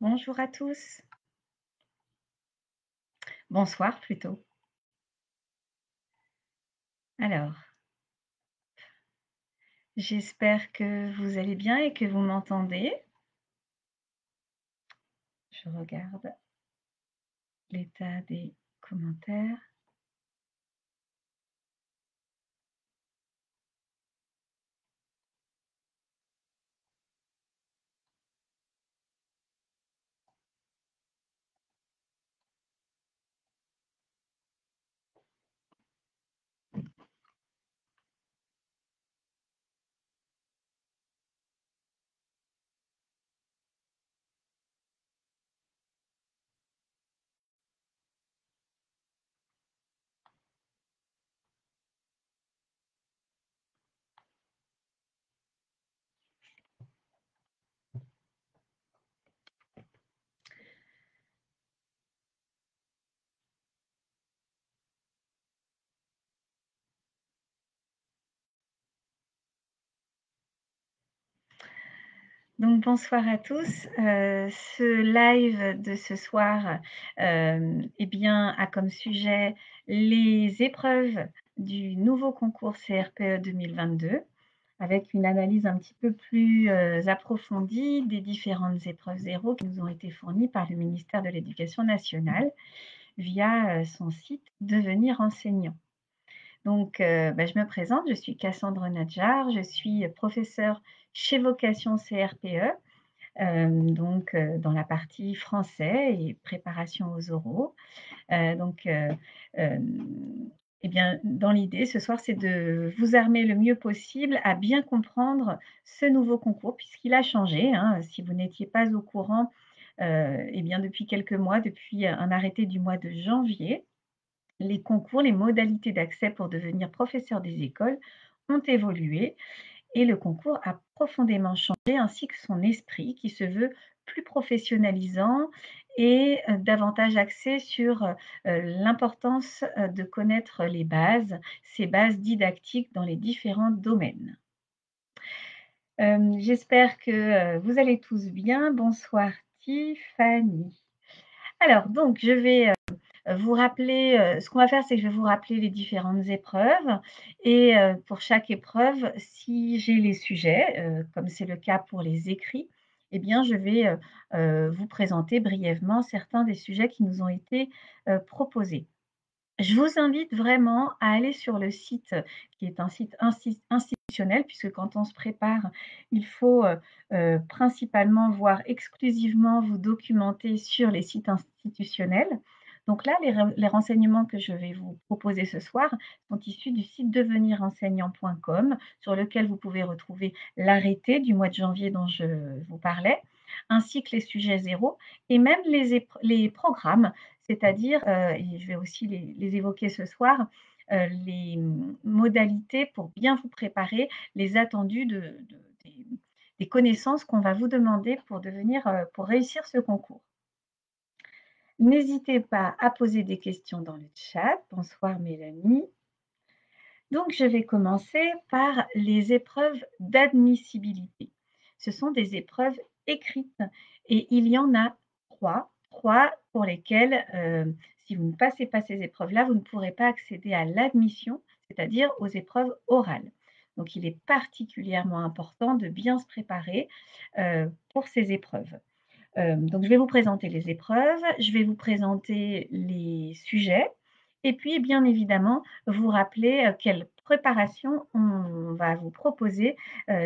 Bonjour à tous. Bonsoir plutôt. Alors, j'espère que vous allez bien et que vous m'entendez. Je regarde l'état des commentaires. Donc bonsoir à tous. Ce live de ce soir, eh bien, a comme sujet les épreuves du nouveau concours CRPE 2022, avec une analyse un petit peu plus approfondie des différentes épreuves zéro qui nous ont été fournies par le ministère de l'Éducation nationale via son site Devenir enseignant. Donc, je me présente, je suis Cassandre Nadjar, je suis professeure chez Vocation CRPE, dans la partie français et préparation aux oraux. Donc, eh bien, dans l'idée ce soir, c'est de vous armer le mieux possible à bien comprendre ce nouveau concours puisqu'il a changé, hein. Si vous n'étiez pas au courant, eh bien, depuis quelques mois, depuis un arrêté du mois de janvier, les concours, les modalités d'accès pour devenir professeur des écoles ont évolué et le concours a profondément changé, ainsi que son esprit qui se veut plus professionnalisant et davantage axé sur l'importance de connaître les bases, ces bases didactiques dans les différents domaines. J'espère que vous allez tous bien. Bonsoir Tiffany. Alors donc je vais vous rappeler, ce qu'on va faire, c'est que je vais vous rappeler les différentes épreuves et pour chaque épreuve, si j'ai les sujets, comme c'est le cas pour les écrits, eh bien, je vais, vous présenter brièvement certains des sujets qui nous ont été, proposés. Je vous invite vraiment à aller sur le site qui est un site institutionnel puisque quand on se prépare, il faut, principalement, voire exclusivement vous documenter sur les sites institutionnels. Donc là, les renseignements que je vais vous proposer ce soir sont issus du site devenirenseignant.com sur lequel vous pouvez retrouver l'arrêté du mois de janvier dont je vous parlais, ainsi que les sujets zéro et même les programmes, c'est-à-dire, et je vais aussi les évoquer ce soir, les modalités pour bien vous préparer, les attendus des connaissances qu'on va vous demander pour devenir, pour réussir ce concours. N'hésitez pas à poser des questions dans le chat. Bonsoir Mélanie. Donc je vais commencer par les épreuves d'admissibilité. Ce sont des épreuves écrites et il y en a 3, 3 pour lesquelles, si vous ne passez pas ces épreuves-là, vous ne pourrez pas accéder à l'admission, c'est-à-dire aux épreuves orales. Donc il est particulièrement important de bien se préparer, pour ces épreuves. Donc je vais vous présenter les épreuves, je vais vous présenter les sujets et puis bien évidemment vous rappeler, quelle préparation on va vous proposer,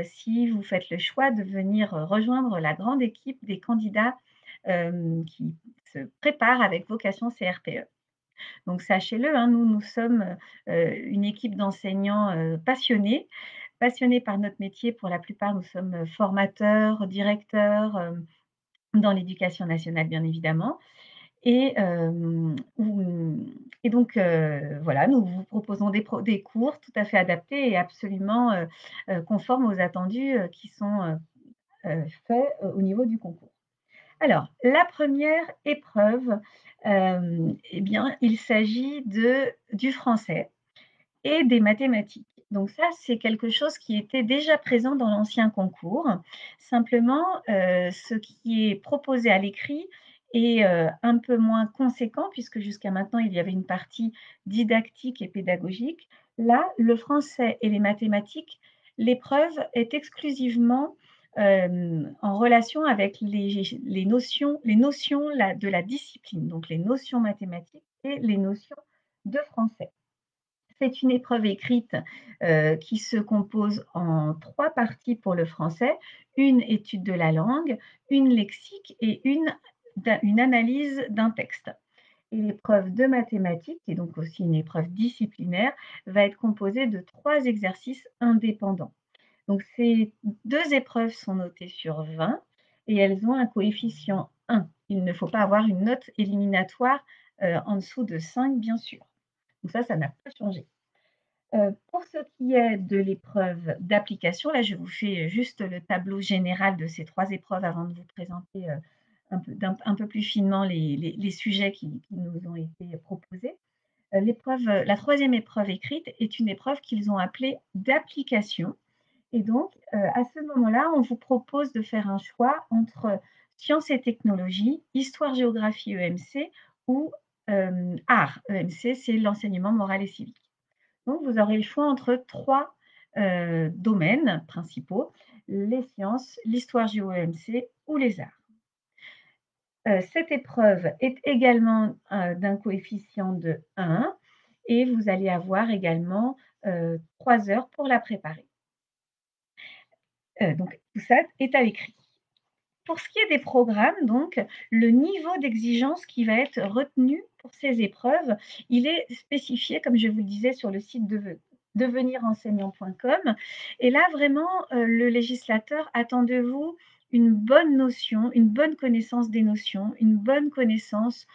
si vous faites le choix de venir, rejoindre la grande équipe des candidats, qui se préparent avec vocation CRPE. Donc sachez-le, hein, nous sommes, une équipe d'enseignants, passionnés par notre métier. Pour la plupart, nous sommes, formateurs, directeurs, dans l'éducation nationale, bien évidemment et donc voilà, nous vous proposons des cours tout à fait adaptés et absolument, conformes aux attendus, qui sont, faits, au niveau du concours. Alors, la première épreuve, eh bien, il s'agit du français et des mathématiques. Donc ça, c'est quelque chose qui était déjà présent dans l'ancien concours. Simplement, ce qui est proposé à l'écrit est, un peu moins conséquent puisque jusqu'à maintenant, il y avait une partie didactique et pédagogique. Là, le français et les mathématiques, l'épreuve est exclusivement, en relation avec les notions de la discipline, donc les notions mathématiques et les notions de français. C'est une épreuve écrite, qui se compose en 3 parties pour le français, une étude de la langue, une lexique et une analyse d'un texte. Et l'épreuve de mathématiques, qui est donc aussi une épreuve disciplinaire, va être composée de 3 exercices indépendants. Donc ces 2 épreuves sont notées sur 20 et elles ont un coefficient 1. Il ne faut pas avoir une note éliminatoire, en dessous de 5 bien sûr. Donc ça n'a pas changé. Pour ce qui est de l'épreuve d'application, là, je vous fais juste le tableau général de ces 3 épreuves avant de vous présenter, un peu plus finement les sujets qui nous ont été proposés. La troisième épreuve écrite est une épreuve qu'ils ont appelée d'application et donc, à ce moment-là, on vous propose de faire un choix entre sciences et technologies, histoire, géographie EMC ou, art EMC, c'est l'enseignement moral et civique. Donc, vous aurez le choix entre 3 domaines principaux, les sciences, l'histoire géo-EMC ou les arts. Cette épreuve est également, d'un coefficient de 1 et vous allez avoir également, 3 heures pour la préparer. Donc tout ça est à l'écrit. Pour ce qui est des programmes donc, le niveau d'exigence qui va être retenu pour ces épreuves, il est spécifié, comme je vous le disais, sur le site devenirenseignant.com et là vraiment, le législateur attend de vous une bonne notion, une bonne connaissance des notions, une bonne connaissance,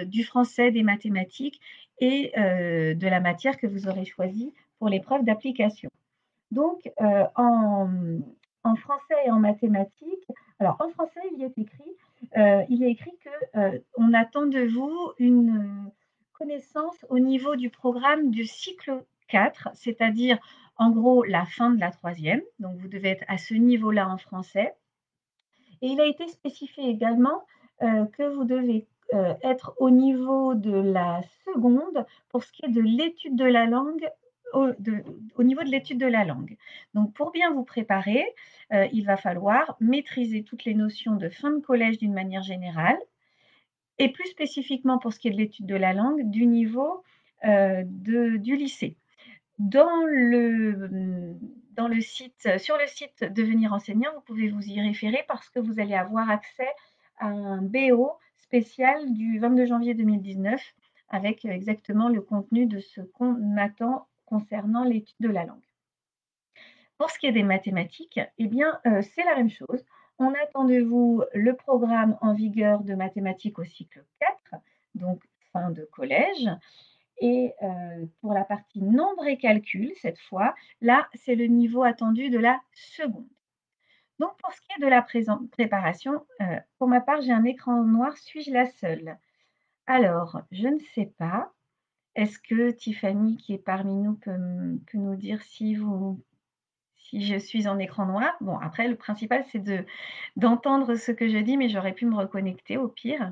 du français, des mathématiques et de la matière que vous aurez choisie pour l'épreuve d'application. Donc, en français et en mathématiques, alors en français, il est écrit que, on attend de vous une, connaissance au niveau du programme du cycle 4, c'est-à-dire en gros la fin de la troisième. Donc vous devez être à ce niveau-là en français et il a été spécifié également, que vous devez, être au niveau de la seconde pour ce qui est de l'étude de la langue au niveau de l'étude de la langue. Donc pour bien vous préparer, il va falloir maîtriser toutes les notions de fin de collège d'une manière générale et plus spécifiquement pour ce qui est de l'étude de la langue, du niveau, du lycée. Dans le site sur le site Devenir enseignant, vous pouvez vous y référer parce que vous allez avoir accès à un BO spécial du 22 janvier 2019 avec, exactement le contenu de ce qu'on attend concernant l'étude de la langue. Pour ce qui est des mathématiques, eh bien, c'est la même chose. On attend de vous le programme en vigueur de mathématiques au cycle 4, donc fin de collège et pour la partie nombre et calcul, cette fois, là, c'est le niveau attendu de la seconde. Donc pour ce qui est de la préparation, pour ma part, j'ai un écran noir, suis-je la seule? Alors, je ne sais pas. Est-ce que Tiffany, qui est parmi nous, peut nous dire si je suis en écran noir? Bon, après, le principal, c'est d'entendre ce que je dis, mais j'aurais pu me reconnecter au pire.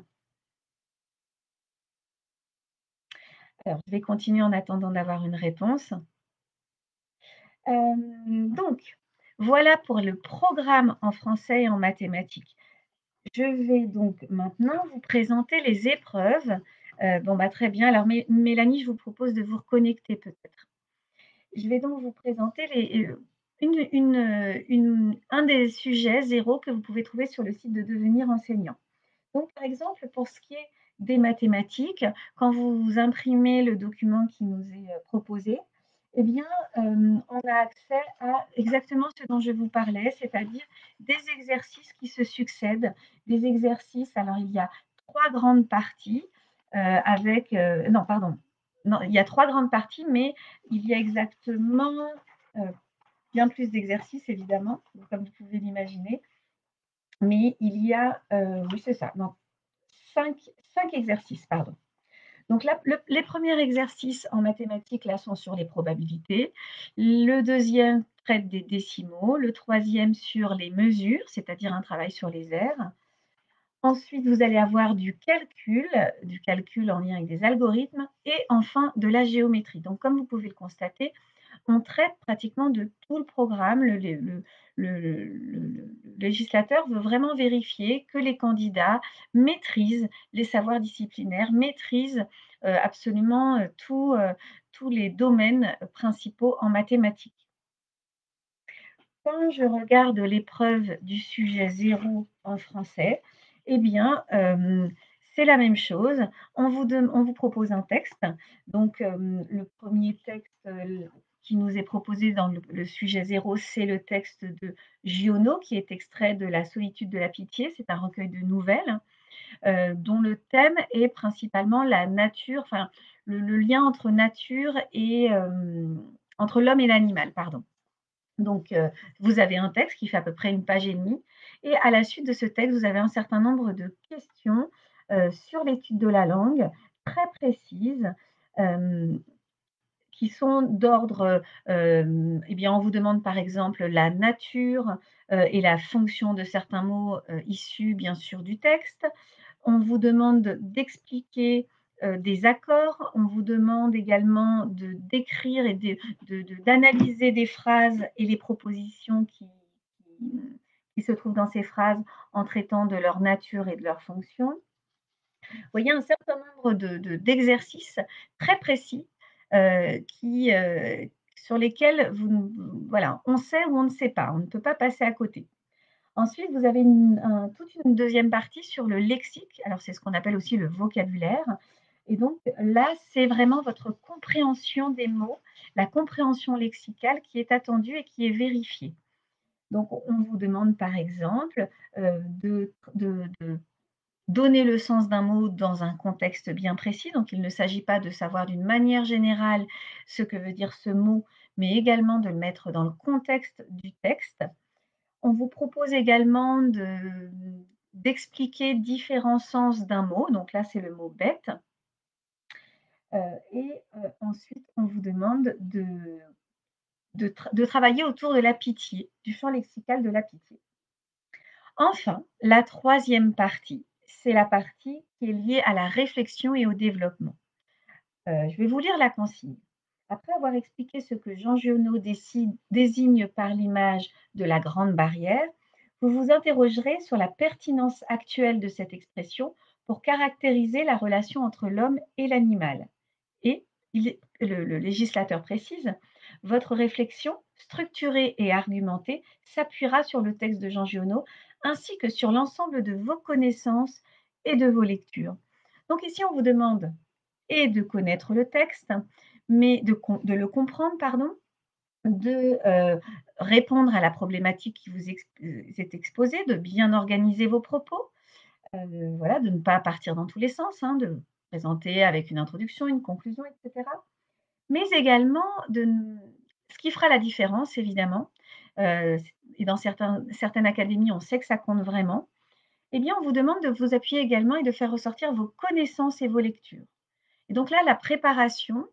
Alors, je vais continuer en attendant d'avoir une réponse. Donc, voilà pour le programme en français et en mathématiques. Je vais donc maintenant vous présenter les épreuves. Bon, bah, très bien. Alors Mélanie, je vous propose de vous reconnecter peut-être. Je vais donc vous présenter un des sujets 0 que vous pouvez trouver sur le site de Devenir enseignant. Donc, par exemple, pour ce qui est des mathématiques, quand vous imprimez le document qui nous est, proposé, eh bien, on a accès à exactement ce dont je vous parlais, c'est-à-dire des exercices qui se succèdent. Des exercices alors il y a 3 grandes parties, non pardon, non, il y a 3 grandes parties, mais il y a exactement, heu, bien plus d'exercices évidemment, comme vous pouvez l'imaginer. Mais il y a, oui c'est ça, non, 5 exercices, pardon. Donc là, les premiers exercices en mathématiques, là, sont sur les probabilités. Le deuxième traite des décimaux. Le troisième sur les mesures, c'est-à-dire un travail sur les aires. Ensuite, vous allez avoir du calcul en lien avec des algorithmes et enfin de la géométrie. Donc comme vous pouvez le constater, on traite pratiquement de tout le programme. Le législateur veut vraiment vérifier que les candidats maîtrisent les savoirs disciplinaires, maîtrisent, absolument, tous les domaines, principaux en mathématiques. Quand je regarde l'épreuve du sujet zéro en français, eh bien, c'est la même chose. On vous propose un texte. Donc, le premier texte, qui nous est proposé dans le sujet zéro, c'est le texte de Giono, qui est extrait de La solitude de la pitié. C'est un recueil de nouvelles, dont le thème est principalement la nature, enfin, le lien entre nature et entre l'homme et l'animal, pardon. Donc, vous avez un texte qui fait à peu près une page et demie et à la suite de ce texte, vous avez un certain nombre de questions, sur l'étude de la langue, très précises, hem, qui sont d'ordre, eh bien, on vous demande par exemple la nature, et la fonction de certains mots, issus bien sûr du texte. On vous demande d'expliquer, des accords. On vous demande également de d'écrire et d'analyser des phrases et les propositions qui qui se trouvent dans ces phrases en traitant de leur nature et de leur fonction. Vous voyez un certain nombre d'exercices très précis, sur lesquels voilà, on sait ou on ne sait pas, on ne peut pas passer à côté. Ensuite, vous avez toute une deuxième partie sur le lexique. Alors, c'est ce qu'on appelle aussi le vocabulaire. Et donc là, c'est vraiment votre compréhension des mots, la compréhension lexicale qui est attendue et qui est vérifiée. Donc, on vous demande par exemple de donner le sens d'un mot dans un contexte bien précis. Donc, il ne s'agit pas de savoir d'une manière générale ce que veut dire ce mot, mais également de le mettre dans le contexte du texte. On vous propose également d'expliquer différents sens d'un mot, donc là, c'est le mot bête, ensuite on vous demande de travailler autour de la pitié, du champ lexical de la pitié. Enfin, la troisième partie, c'est la partie qui est liée à la réflexion et au développement. Je vais vous lire la consigne. Après avoir expliqué ce que Jean Giono désigne par l'image de la grande barrière, vous vous interrogerez sur la pertinence actuelle de cette expression pour caractériser la relation entre l'homme et l'animal. Et le législateur précise, votre réflexion, structurée et argumentée, s'appuiera sur le texte de Jean Giono ainsi que sur l'ensemble de vos connaissances et de vos lectures. Donc ici, on vous demande et de connaître le texte, mais de le comprendre, pardon, de répondre à la problématique qui vous est exposée, de bien organiser vos propos, voilà, de ne pas partir dans tous les sens, hein, de présenter avec une introduction, une conclusion, etc. Mais également ce qui fera la différence, évidemment, et dans certaines académies, on sait que ça compte vraiment, eh bien, on vous demande de vous appuyer également et de faire ressortir vos connaissances et vos lectures. Et donc là, la préparation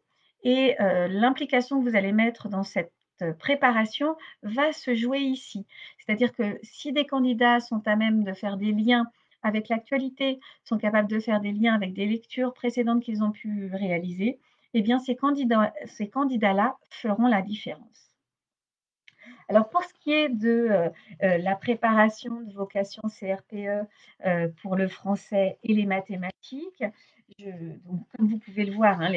et l'implication que vous allez mettre dans cette préparation va se jouer ici. C'est-à-dire que si des candidats sont à même de faire des liens avec l'actualité, sont capables de faire des liens avec des lectures précédentes qu'ils ont pu réaliser, eh bien ces candidats-là feront la différence. Alors pour ce qui est de, la préparation de vocation CRPE, pour le français et les mathématiques, je donc comme vous pouvez le voir, hein,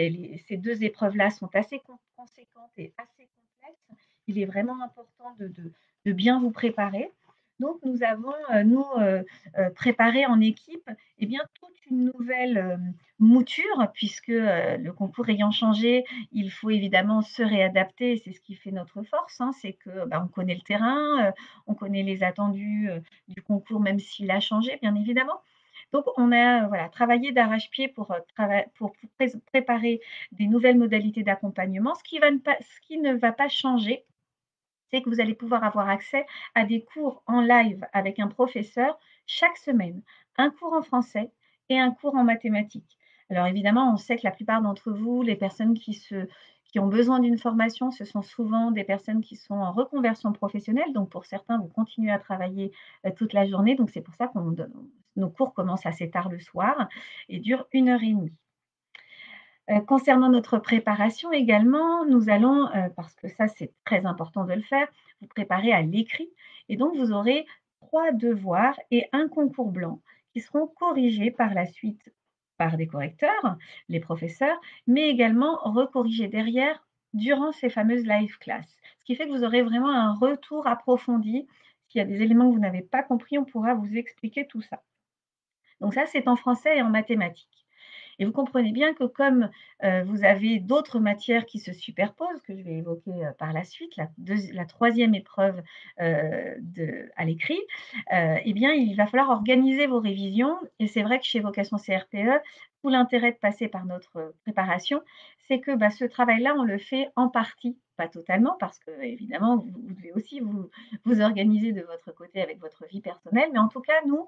ces 2 épreuves-là sont assez conséquentes et assez complexes. Il est vraiment important de bien vous préparer. Donc nous avons, préparé en équipe, eh bien, toute une nouvelle, mouture puisque, le concours ayant changé, il faut évidemment se réadapter et c'est ce qui fait notre force, hein, c'est que, bah, on connaît le terrain, on connaît les attendus, du concours même s'il a changé bien évidemment. Donc on a, voilà, travaillé d'arrache-pied pour préparer des nouvelles modalités d'accompagnement. Ce qui ne va pas changer, c'est que vous allez pouvoir avoir accès à des cours en live avec un professeur chaque semaine. Un cours en français et un cours en mathématiques. Alors évidemment, on sait que la plupart d'entre vous, les personnes qui ont besoin d'une formation, ce sont souvent des personnes qui sont en reconversion professionnelle. Donc pour certains, vous continuez à travailler, toute la journée. Donc c'est pour ça qu'on donne nos cours commencent assez tard le soir et durent 1 heure et demie. Concernant notre préparation également, nous allons, parce que ça c'est très important de le faire, vous préparer à l'écrit et donc vous aurez 3 devoirs et un concours blanc qui seront corrigés par la suite par des correcteurs, les professeurs, mais également recorrigés derrière durant ces fameuses live class. Ce qui fait que vous aurez vraiment un retour approfondi. S'il y a des éléments que vous n'avez pas compris, on pourra vous expliquer tout ça. Donc ça, c'est en français et en mathématiques. Et vous comprenez bien que comme, vous avez d'autres matières qui se superposent, que je vais évoquer, par la suite, la 3e épreuve, à l'écrit, et bien, il va falloir organiser vos révisions et c'est vrai que chez Vocation CRPE, tout l'intérêt de passer par notre, préparation, c'est que, bah, ce travail-là, on le fait en partie, pas totalement parce qu'évidemment, vous devez aussi vous organiser de votre côté avec votre vie personnelle, mais en tout cas, nous,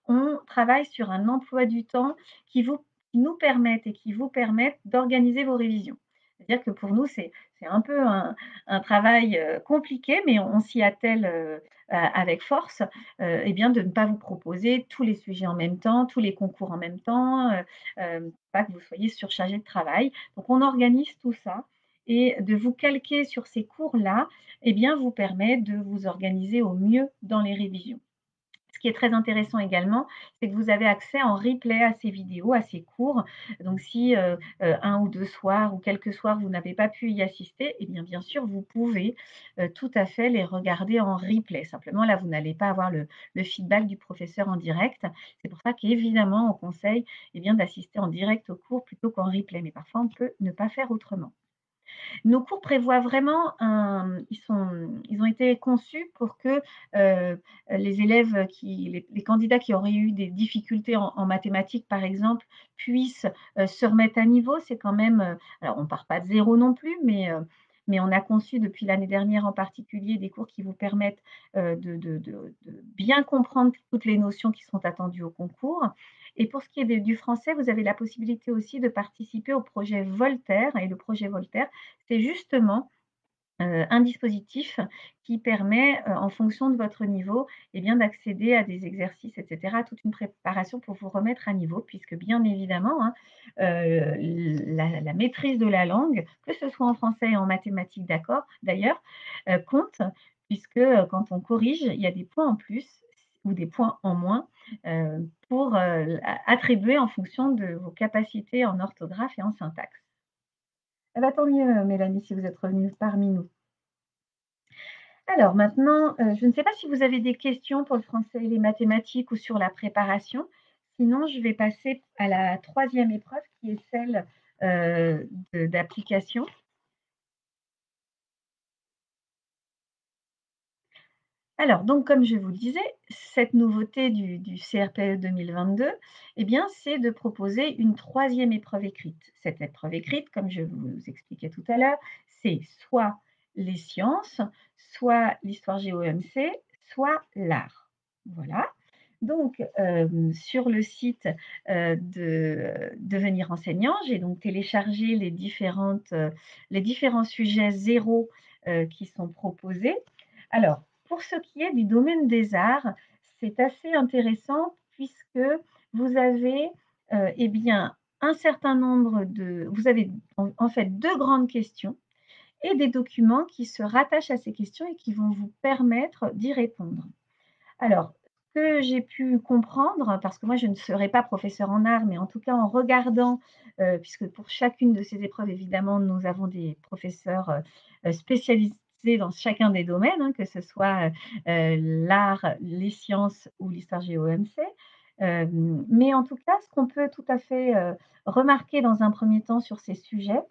on travaille sur un emploi du temps qui vous qui nous permettent et qui vous permettent d'organiser vos révisions. C'est-à-dire que pour nous, c'est un peu un travail, compliqué, mais on s'y attelle, avec force, et bien de ne pas vous proposer tous les sujets en même temps, tous les concours en même temps, pas que vous soyez surchargés de travail. Donc on organise tout ça et de vous calquer sur ces cours-là, et bien, vous permet de vous organiser au mieux dans les révisions. Ce qui est très intéressant également, c'est que vous avez accès en replay à ces vidéos, à ces cours. Donc si, 1 ou 2 soirs ou quelques soirs, vous n'avez pas pu y assister, et bien sûr, vous pouvez, tout à fait les regarder en replay. Simplement, là, vous n'allez pas avoir le feedback du professeur en direct. C'est pour ça qu'évidemment, on conseille, eh bien, d'assister en direct au cours plutôt qu'en replay. Mais parfois, on peut ne pas faire autrement. Nos cours prévoient vraiment ils ont été conçus pour que, les élèves les candidats qui auraient eu des difficultés en mathématiques, par exemple, puissent, se remettre à niveau. C'est quand même, alors on ne part pas de zéro non plus, mais on a conçu depuis l'année dernière en particulier des cours qui vous permettent, de bien comprendre toutes les notions qui sont attendues au concours. Et pour ce qui est du français, vous avez la possibilité aussi de participer au projet Voltaire et le projet Voltaire, c'est justement, un dispositif qui permet, en fonction de votre niveau, et bien, d'accéder à des exercices et cetera, toute une préparation pour vous remettre à niveau puisque bien évidemment, hein, la maîtrise de la langue, que ce soit en français et en mathématiques d'ailleurs, compte puisque, quand on corrige, il y a des points en plus ou des points en moins, pour, attribuer en fonction de vos capacités en orthographe et en syntaxe. Eh bah, tant mieux, Mélanie, si vous êtes revenue parmi nous. Alors maintenant, je ne sais pas si vous avez des questions pour le français et les mathématiques ou sur la préparation. Sinon, je vais passer à la 3e épreuve qui est celle, d'application. Alors donc comme je vous le disais, cette nouveauté du CRPE 2022, eh bien, c'est de proposer une 3e épreuve écrite. Cette épreuve écrite, comme je vous expliquais tout à l'heure, c'est soit les sciences, soit l'histoire géo-EMC, soit l'art. Voilà. Donc, sur le site, de Devenir enseignant, j'ai donc téléchargé les différents sujets zéro, qui sont proposés. Alors, pour ce qui est du domaine des arts, c'est assez intéressant puisque vous avez, eh bien, un certain nombre de vous avez en fait 2 grandes questions et des documents qui se rattachent à ces questions et qui vont vous permettre d'y répondre. Alors, ce que j'ai pu comprendre, parce que moi je ne serai pas professeure en art, mais en tout cas en regardant, puisque pour chacune de ces épreuves évidemment nous avons des professeurs, spécialisés dans chacun des domaines, hein, que ce soit, l'art, les sciences ou l'histoire géo-EMC. Mais en tout cas, ce qu'on peut tout à fait, remarquer dans un premier temps sur ces sujets,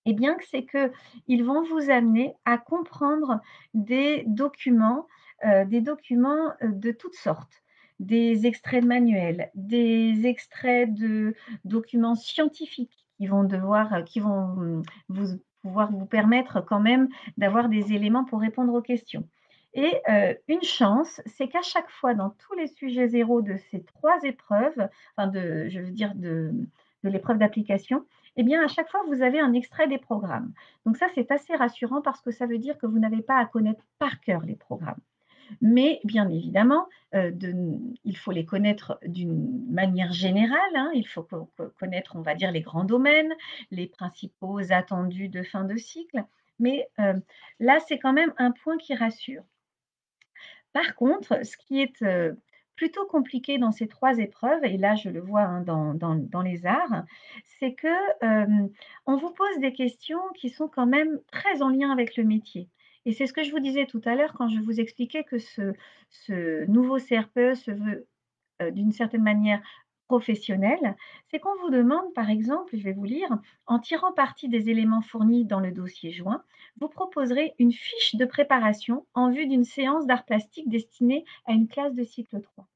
eh bien, c'est qu'ils vont vous amener à comprendre des documents, de toutes sortes. Des extraits de manuels, des extraits de documents scientifiques qui vont, vous pouvoir vous permettre quand même d'avoir des éléments pour répondre aux questions. Et une chance, c'est qu'à chaque fois dans tous les sujets zéro de ces 3 épreuves, enfin je veux dire de de l'épreuve d'application, eh bien, à chaque fois, vous avez un extrait des programmes. Donc ça, c'est assez rassurant parce que ça veut dire que vous n'avez pas à connaître par cœur les programmes. Mais bien évidemment, il faut les connaître d'une manière générale, hein. Il faut connaître, on va dire, les grands domaines, les principaux attendus de fin de cycle. Mais, là, c'est quand même un point qui rassure. Par contre, ce qui est, plutôt compliqué dans ces 3 épreuves et là je le vois, hein, dans les arts, c'est que, on vous pose des questions qui sont quand même très en lien avec le métier et c'est ce que je vous disais tout à l'heure quand je vous expliquais que ce nouveau CRPE se veut d'une certaine manière professionnelle, c'est qu'on vous demande, par exemple, je vais vous lire, en tirant parti des éléments fournis dans le dossier joint, vous proposerez une fiche de préparation en vue d'une séance d'art plastique destinée à une classe de cycle 3.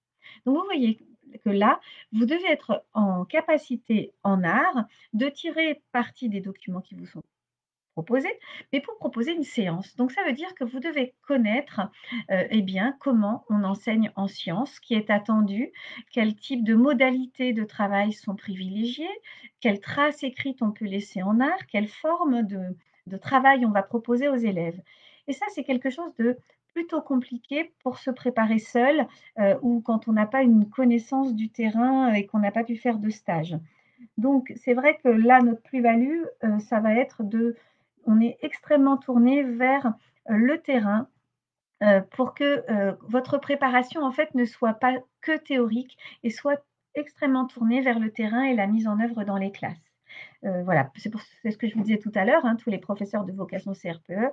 Donc vous voyez que là, vous devez être en capacité en art de tirer parti des documents qui vous sont proposer, mais pour proposer une séance. Donc ça veut dire que vous devez connaître, eh bien, comment on enseigne en sciences, ce qui est attendu, quel type de modalités de travail sont privilégiées, quelles traces écrites on peut laisser en art, quelle forme de travail on va proposer aux élèves. Et ça, c'est quelque chose de plutôt compliqué pour se préparer seul, ou quand on n'a pas une connaissance du terrain et qu'on n'a pas pu faire de stage. Donc c'est vrai que là, notre plus-value, ça va être de on est extrêmement tourné vers, le terrain, pour que, votre préparation, en fait, ne soit pas que théorique et soit extrêmement tournée vers le terrain et la mise en œuvre dans les classes. Voilà, c'est ce que je vous disais tout à l'heure, hein, tous les professeurs de vocation CRPE,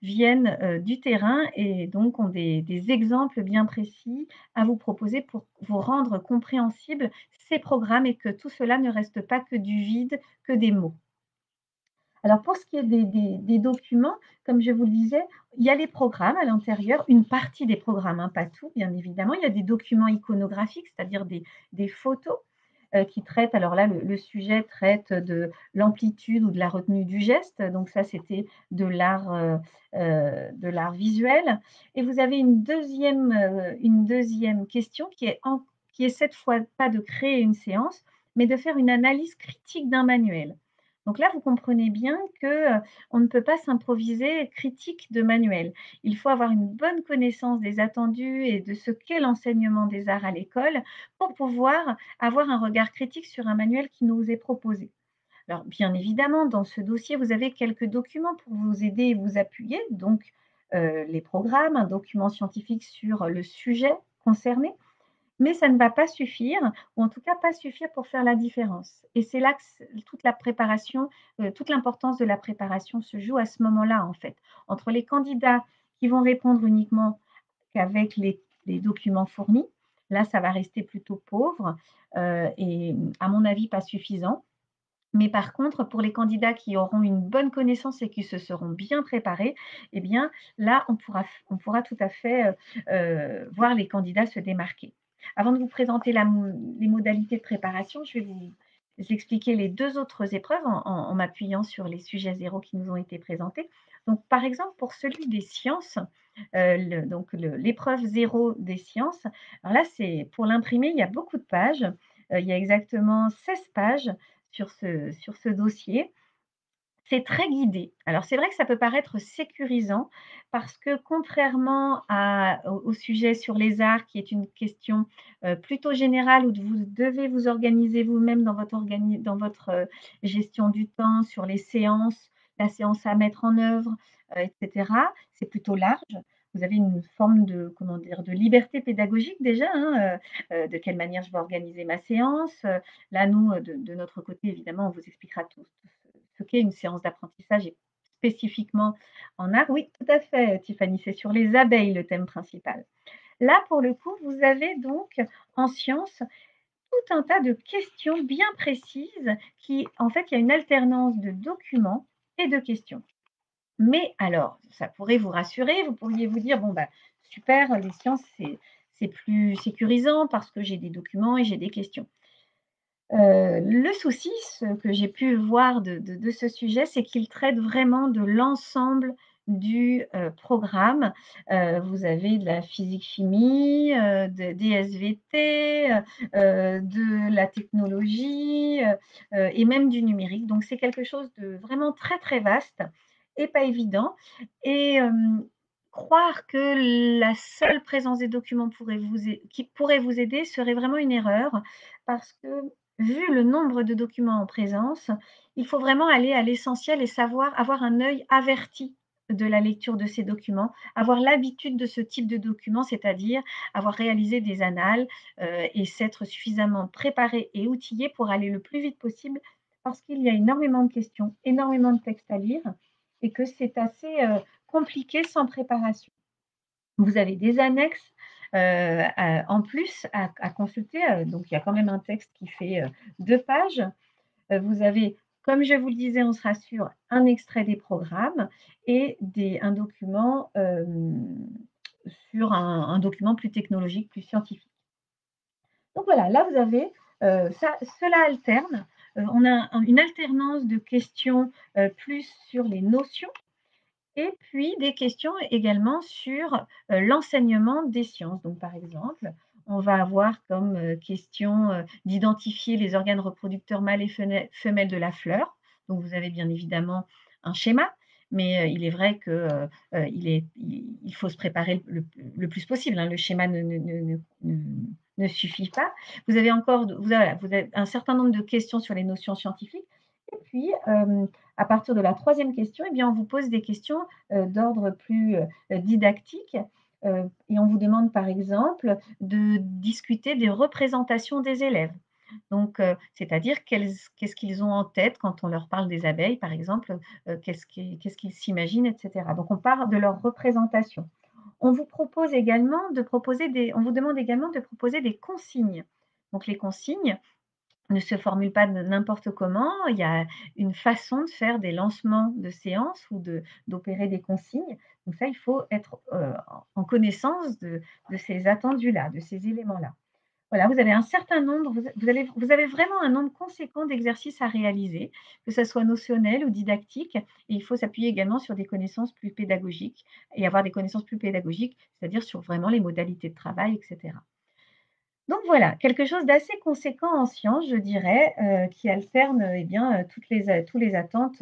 viennent, du terrain et donc ont des exemples bien précis à vous proposer pour vous rendre compréhensibles ces programmes et que tout cela ne reste pas que du vide, que des mots. Alors pour ce qui est des documents, comme je vous le disais, il y a les programmes à l'intérieur, une partie des programmes, hein, pas tout bien évidemment. Il y a des documents iconographiques, c'est-à-dire des photos, qui traitent alors là, le sujet traite de l'amplitude ou de la retenue du geste, donc ça c'était de l'art visuel et vous avez une 2e question qui est cette fois pas de créer une séance, mais de faire une analyse critique d'un manuel. Donc là, vous comprenez bien que, on ne peut pas s'improviser critique de manuel. Il faut avoir une bonne connaissance des attendus et de ce qu'est l'enseignement des arts à l'école pour pouvoir avoir un regard critique sur un manuel qui nous est proposé. Alors bien évidemment, dans ce dossier, vous avez quelques documents pour vous aider et vous appuyer, donc les programmes, un document scientifique sur le sujet concerné, mais ça ne va pas suffire, ou en tout cas pas suffire pour faire la différence. Et c'est là que toute la préparation, toute l'importance de la préparation se joue à ce moment-là, en fait. Entre les candidats qui vont répondre uniquement qu'avec les documents fournis, là, ça va rester plutôt pauvre, et à mon avis, pas suffisant. Mais par contre, pour les candidats qui auront une bonne connaissance et qui se seront bien préparés, eh bien, là, on pourra tout à fait, voir les candidats se démarquer. Avant de vous présenter les modalités de préparation, je vais vous expliquer les 2 autres épreuves en m'appuyant sur les sujets zéro qui nous ont été présentés. Donc, par exemple, pour celui des sciences, l'épreuve zéro des sciences, alors là, c'est pour l'imprimer, il y a beaucoup de pages, il y a exactement 16 pages sur ce dossier. C'est très guidé. Alors c'est vrai que ça peut paraître sécurisant parce que contrairement au sujet sur les arts qui est une question, plutôt générale où vous devez vous organiser vous-même dans votre gestion du temps, sur les séances, la séance à mettre en œuvre, et cetera. C'est plutôt large. Vous avez une forme de, comment dire? De liberté pédagogique déjà, hein, de quelle manière je vais organiser ma séance. Là nous, de notre côté évidemment, on vous expliquera tout ce qu'est une séance d'apprentissage et spécifiquement en art. Oui, tout à fait, Tiffany, c'est sur les abeilles le thème principal. Là, pour le coup, vous avez donc en sciences tout un tas de questions bien précises qui, en fait, il y a une alternance de documents et de questions. Mais alors, ça pourrait vous rassurer, vous pourriez vous dire: «Bon, bah, super, les sciences, c'est plus sécurisant parce que j'ai des documents et j'ai des questions». Le souci, ce que j'ai pu voir de ce sujet, c'est qu'il traite vraiment de l'ensemble du, programme. Vous avez de la physique-chimie, des SVT, de la technologie, et même du numérique. Donc c'est quelque chose de vraiment très, très vaste et pas évident et croire que la seule présence des documents qui pourrait vous aider serait vraiment une erreur parce que vu le nombre de documents en présence, il faut vraiment aller à l'essentiel et savoir avoir un œil averti de la lecture de ces documents, avoir l'habitude de ce type de documents, c'est-à-dire avoir réalisé des annales, et s'être suffisamment préparé et outillé pour aller le plus vite possible parce qu'il y a énormément de questions, énormément de textes à lire et que c'est assez, compliqué sans préparation. Vous avez des annexes, en plus à consulter, donc il y a quand même un texte qui fait, 2 pages. Vous avez, comme je vous le disais, on se rassure, un extrait des programmes et un document, sur un document plus technologique, plus scientifique. Donc voilà, là vous avez, cela alterne, on a une alternance de questions, plus sur les notions et puis des questions également sur, l'enseignement des sciences. Donc par exemple, on va avoir comme, question, d'identifier les organes reproducteurs mâles et femelles de la fleur. Donc vous avez bien évidemment un schéma, mais, il est vrai que, il faut se préparer le plus possible, hein. Le schéma ne suffit pas. Vous avez encore voilà, vous avez un certain nombre de questions sur les notions scientifiques et puis, à partir de la troisième question, eh bien, on vous pose des questions, d'ordre plus, didactique, et on vous demande par exemple de discuter des représentations des élèves. Donc, c'est-à-dire qu'est-ce qu'ils ont en tête quand on leur parle des abeilles par exemple, qu'est-ce qu'ils s'imaginent et cetera. Donc on part de leur représentation. On vous demande également de proposer des consignes. Donc les consignes, ne se formule pas de n'importe comment. Il y a une façon de faire des lancements de séances ou d'opérer des consignes. Donc ça, il faut être, en connaissance de ces attendus-là, de ces éléments-là. Voilà, vous avez un certain nombre, vous avez vraiment un nombre conséquent d'exercices à réaliser, que ça soit notionnel ou didactique et il faut s'appuyer également sur des connaissances plus pédagogiques et avoir des connaissances plus pédagogiques, c'est-à-dire sur vraiment les modalités de travail et cetera. Donc voilà, quelque chose d'assez conséquent en sciences, je dirais, qui alterne, eh bien, tous les attentes,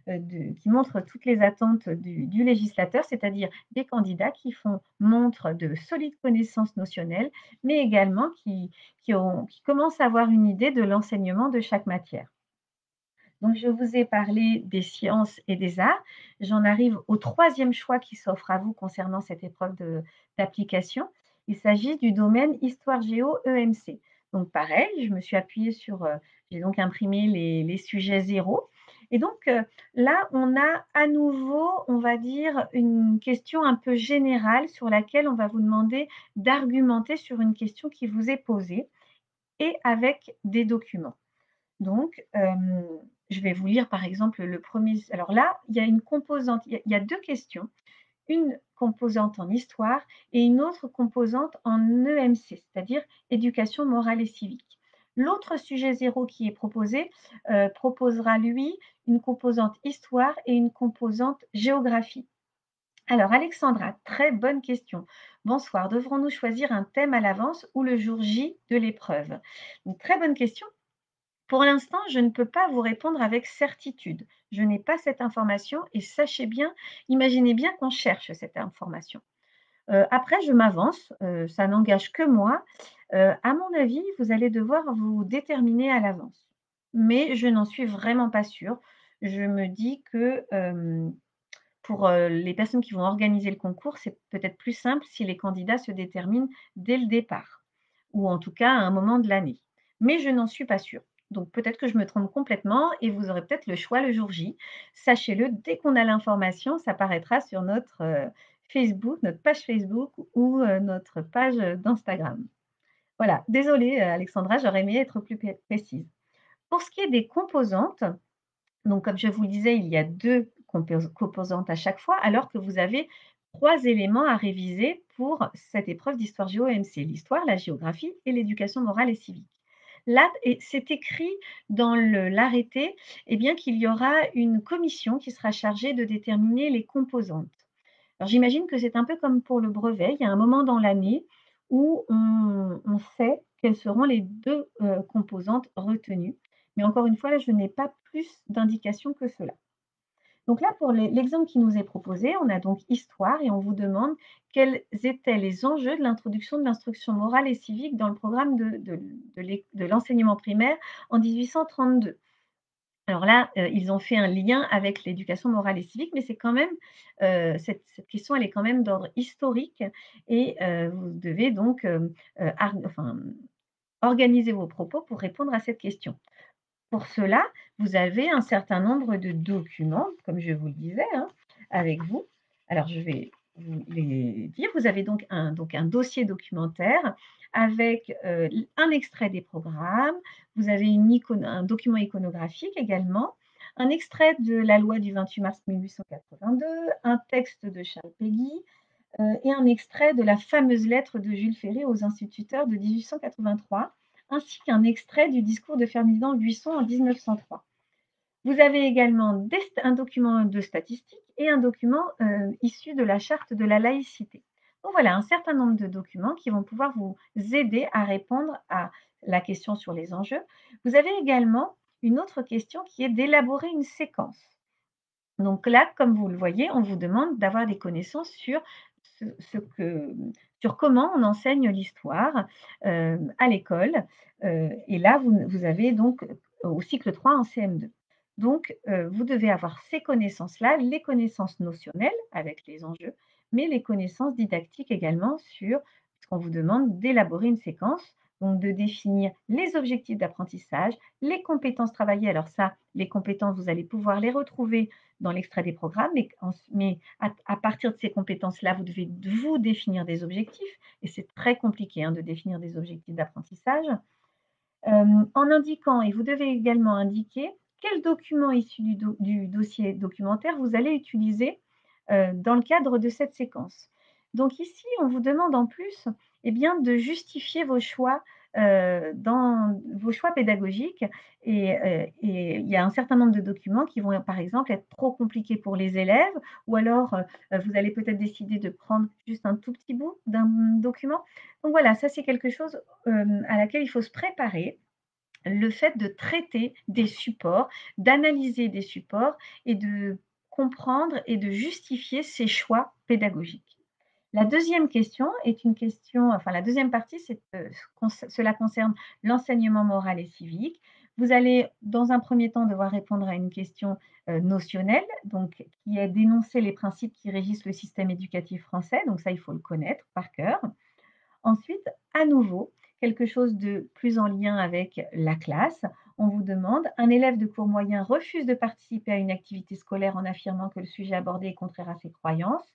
qui montre toutes les attentes du législateur, c'est-à-dire des candidats qui font montre de solides connaissances notionnelles, mais également qui commencent à avoir une idée de l'enseignement de chaque matière. Donc je vous ai parlé des sciences et des arts. J'en arrive au troisième choix qui s'offre à vous concernant cette épreuve d'application. Il s'agit du domaine histoire géo EMC. Donc pareil, je me suis appuyée sur, j'ai donc imprimé les sujets zéro et donc, là, on a à nouveau, on va dire, une question un peu générale sur laquelle on va vous demander d'argumenter sur une question qui vous est posée et avec des documents. Donc, je vais vous lire par exemple le premier. Alors là, il y a une composante, il y a 2 questions, une composante en histoire et une autre composante en EMC, c'est-à-dire éducation morale et civique. L'autre sujet zéro qui est proposé, proposera lui une composante histoire et une composante géographie. Alors Alexandra, très bonne question. Bonsoir, devrons-nous choisir un thème à l'avance ou le jour J de l'épreuve? Une très bonne question. Pour l'instant, je ne peux pas vous répondre avec certitude. Je n'ai pas cette information et sachez bien, imaginez bien qu'on cherche cette information. Après, je m'avance, ça n'engage que moi. À mon avis, vous allez devoir vous déterminer à l'avance. Mais je n'en suis vraiment pas sûre. Je me dis que, pour, les personnes qui vont organiser le concours, c'est peut-être plus simple si les candidats se déterminent dès le départ ou en tout cas à un moment de l'année. Mais je n'en suis pas sûre. Donc peut-être que je me trompe complètement et vous aurez peut-être le choix le jour J. Sachez-le, dès qu'on a l'information, ça paraîtra sur notre, Facebook, notre page Facebook ou, notre page, d'Instagram. Voilà, désolée, Alexandra, j'aurais aimé être plus précise. Pour ce qui est des composantes, donc comme je vous le disais, il y a 2 composantes à chaque fois, alors que vous avez 3 éléments à réviser pour cette épreuve d'histoire géo EMC: l'histoire, la géographie et l'éducation morale et civique. Là et c'est écrit dans l'arrêté, eh bien, qu'il y aura une commission qui sera chargée de déterminer les composantes. Alors j'imagine que c'est un peu comme pour le brevet, il y a un moment dans l'année où on sait quelles seront les 2 composantes retenues. Mais encore une fois, là, je n'ai pas plus d'indications que cela. Donc là, pour l'exemple qui nous est proposé, on a donc histoire et on vous demande quels étaient les enjeux de l'introduction de l'instruction morale et civique dans le programme de l'enseignement primaire en 1832. Alors là, ils ont fait un lien avec l'éducation morale et civique, mais c'est quand même, cette question, elle est quand même d'ordre historique et vous devez donc, organiser vos propos pour répondre à cette question. Pour cela, vous avez un certain nombre de documents, comme je vous le disais, hein, avec vous. Alors je vais vous les dire. Vous avez donc un dossier documentaire avec, un extrait des programmes, vous avez un document iconographique également, un extrait de la loi du 28 mars 1882, un texte de Charles Péguy, et un extrait de la fameuse lettre de Jules Ferry aux instituteurs de 1883, ainsi qu'un extrait du discours de Ferdinand Buisson en 1903. Vous avez également un document de statistique et un document issu de la charte de la laïcité. Donc voilà, un certain nombre de documents qui vont pouvoir vous aider à répondre à la question sur les enjeux. Vous avez également une autre question qui est d'élaborer une séquence. Donc là, comme vous le voyez, on vous demande d'avoir des connaissances sur ce ce que sur comment on enseigne l'histoire, à l'école, et là, vous avez donc, au cycle 3 en CM2. Donc, vous devez avoir ces connaissances-là, les connaissances notionnelles avec les enjeux, mais les connaissances didactiques également sur ce qu'on vous demande d'élaborer une séquence, donc de définir les objectifs d'apprentissage, les compétences travaillées. Alors ça, les compétences, vous allez pouvoir les retrouver dans l'extrait des programmes, mais à partir de ces compétences-là, vous devez vous définir des objectifs et c'est très compliqué, hein, de définir des objectifs d'apprentissage. En indiquant et vous devez également indiquer quel document issu du dossier documentaire vous allez utiliser, dans le cadre de cette séquence. Donc ici, on vous demande en plus, eh bien, de justifier vos choix, dans vos choix pédagogiques et il y a un certain nombre de documents qui vont, par exemple, être trop compliqués pour les élèves ou alors, vous allez peut-être décider de prendre juste un tout petit bout d'un document. Donc voilà, ça c'est quelque chose, à laquelle il faut se préparer, le fait de traiter des supports, d'analyser des supports et de comprendre et de justifier ses choix pédagogiques. La deuxième question est une question enfin la deuxième partie, cela concerne l'enseignement moral et civique. Vous allez, dans un premier temps, devoir répondre à une question, notionnelle, donc qui est d'énoncer les principes qui régissent le système éducatif français, donc ça, il faut le connaître par cœur. Ensuite, à nouveau, quelque chose de plus en lien avec la classe. On vous demande, un élève de cours moyen refuse de participer à une activité scolaire en affirmant que le sujet abordé est contraire à ses croyances.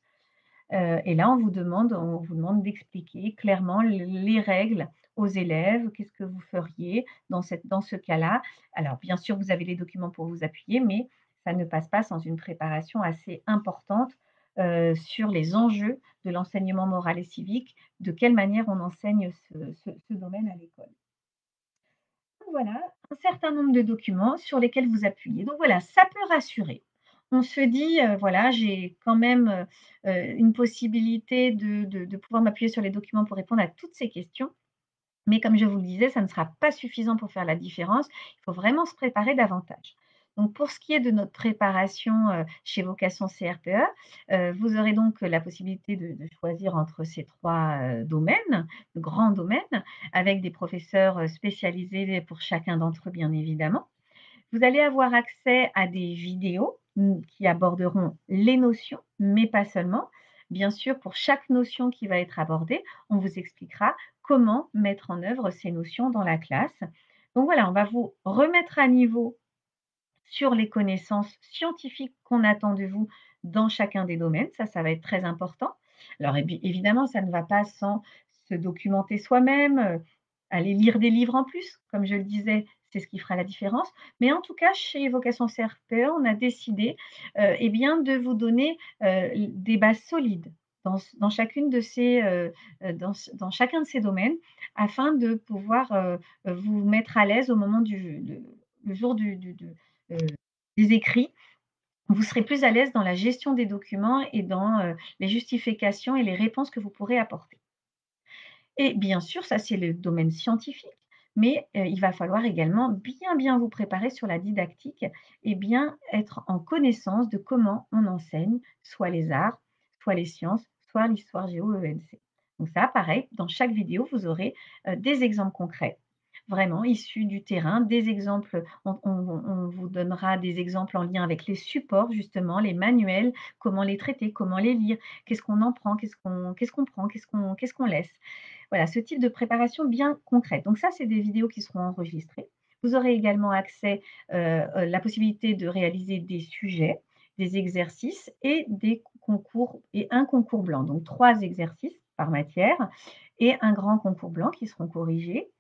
Et là, on vous demande d'expliquer clairement les règles aux élèves. Qu'est-ce que vous feriez dans ce cas-là? Alors, bien sûr, vous avez les documents pour vous appuyer, mais ça ne passe pas sans une préparation assez importante, sur les enjeux de l'enseignement moral et civique, de quelle manière on enseigne ce domaine à l'école. Donc voilà, un certain nombre de documents sur lesquels vous appuyez. Donc voilà, ça peut rassurer. On se dit, voilà, j'ai quand même, une possibilité de pouvoir m'appuyer sur les documents pour répondre à toutes ces questions. Mais comme je vous le disais, ça ne sera pas suffisant pour faire la différence. Il faut vraiment se préparer davantage. Donc pour ce qui est de notre préparation, chez Vocation CRPE, vous aurez donc la possibilité de choisir entre ces 3 domaines, de grands domaines, avec des professeurs, spécialisés pour chacun d'entre eux, bien évidemment. Vous allez avoir accès à des vidéos, qui aborderont les notions, mais pas seulement. Bien sûr, pour chaque notion qui va être abordée, on vous expliquera comment mettre en œuvre ces notions dans la classe. Donc voilà, on va vous remettre à niveau sur les connaissances scientifiques qu'on attend de vous dans chacun des domaines. Ça va être très important. Alors évidemment, ça ne va pas sans se documenter soi-même, aller lire des livres en plus, comme je le disais, c'est ce qui fera la différence. Mais en tout cas, chez Vocation CRPE, on a décidé, eh bien, de vous donner, des bases solides dans chacune de ces, dans chacun de ces domaines afin de pouvoir, vous mettre à l'aise au moment le jour heu, des écrits. Vous serez plus à l'aise dans la gestion des documents et dans, les justifications et les réponses que vous pourrez apporter. Et bien sûr, ça c'est le domaine scientifique, mais il va falloir également bien vous préparer sur la didactique et bien être en connaissance de comment on enseigne soit les arts, soit les sciences, soit l'histoire géo EMC. Donc ça, pareil, dans chaque vidéo, vous aurez, des exemples concrets, vraiment issus du terrain, des exemples on vous donnera des exemples en lien avec les supports justement, les manuels, comment les traiter, comment les lire, qu'est-ce qu'on en prend, qu'est-ce qu'on prend, qu'est-ce qu'on laisse. Voilà, ce type de préparation bien concrète. Donc ça, c'est des vidéos qui seront enregistrées. Vous aurez également accès, la possibilité de réaliser des sujets, des exercices et des concours et un concours blanc. Donc 3 exercices par matière et un grand concours blanc qui seront corrigés,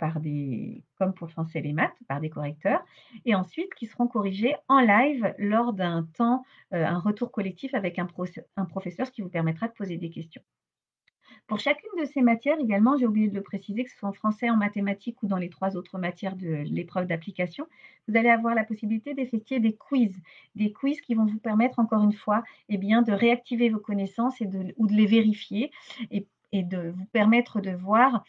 par des comme pour le français et les maths, par des correcteurs et ensuite qui seront corrigés en live lors d'un temps, un retour collectif avec un professeur, ce qui vous permettra de poser des questions. Pour chacune de ces matières également, j'ai oublié de le préciser, que ce soit en français, en mathématiques ou dans les 3 autres matières de l'épreuve d'application, vous allez avoir la possibilité d'effectuer des quiz. Des quiz qui vont vous permettre encore une fois, eh bien, de réactiver vos connaissances ou de les vérifier et de vous permettre de voir,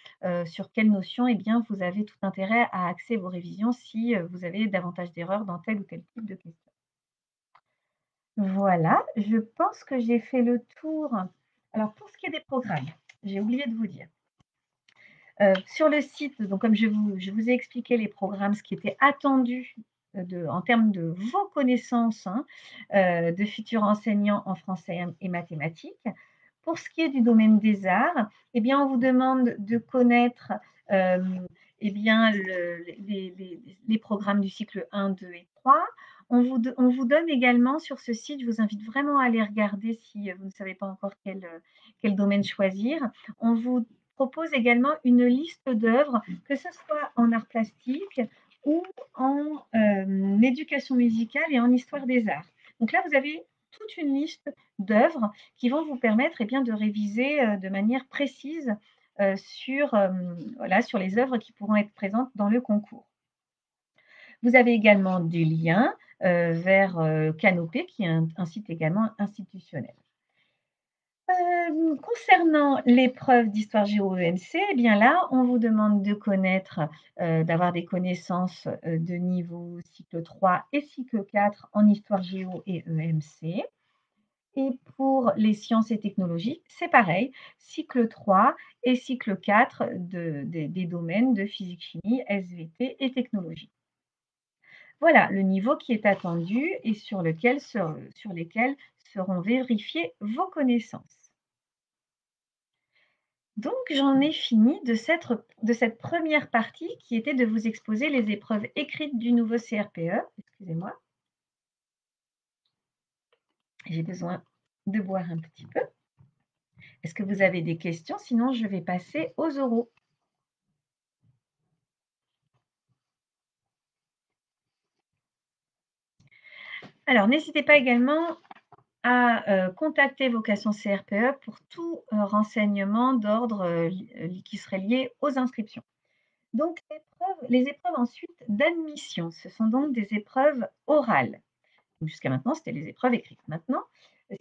sur quelles notions, eh bien, vous avez tout intérêt à axer vos révisions si, vous avez davantage d'erreurs dans tel ou tel type de question. Voilà, je pense que j'ai fait le tour. Alors pour ce qui est des programmes, j'ai oublié de vous dire. Sur le site, donc comme je vous ai expliqué les programmes, ce qui était attendu, en termes de vos connaissances, hein, de futurs enseignants en français et mathématiques. Pour ce qui est du domaine des arts, eh bien, on vous demande de connaître, eh bien, les programmes du cycle 1, 2 et 3. On vous donne également sur ce site, je vous invite vraiment à aller regarder si, vous ne savez pas encore quel domaine choisir. On vous propose également une liste d'œuvres, que ce soit en art plastique ou en, éducation musicale et en histoire des arts. Donc là, vous avez toute une liste d'œuvres qui vont vous permettre, eh bien, de réviser, de manière précise, voilà, sur les œuvres qui pourront être présentes dans le concours. Vous avez également des liens, vers, Canopé qui est un site également institutionnel. Concernant l'épreuve d'histoire géo EMC, eh bien là, on vous demande de connaître, d'avoir des connaissances, de niveau cycle 3 et cycle 4 en histoire géo et EMC. Et pour les sciences et technologies, c'est pareil, cycle 3 et cycle 4 des domaines de physique, chimie, SVT et technologie. Voilà le niveau qui est attendu et sur lesquels seront vérifiées vos connaissances. Donc j'en ai fini de cette première partie qui était de vous exposer les épreuves écrites du nouveau CRPE. Excusez-moi, j'ai besoin de boire un petit peu. Est-ce que vous avez des questions? Sinon, je vais passer aux oraux. Alors, n'hésitez pas également à, contacter Vocation CRPE pour tout, renseignement d'ordre, qui serait lié aux inscriptions. Donc les épreuves ensuite d'admission, ce sont donc des épreuves orales. Jusqu'à maintenant, c'était les épreuves écrites. Maintenant,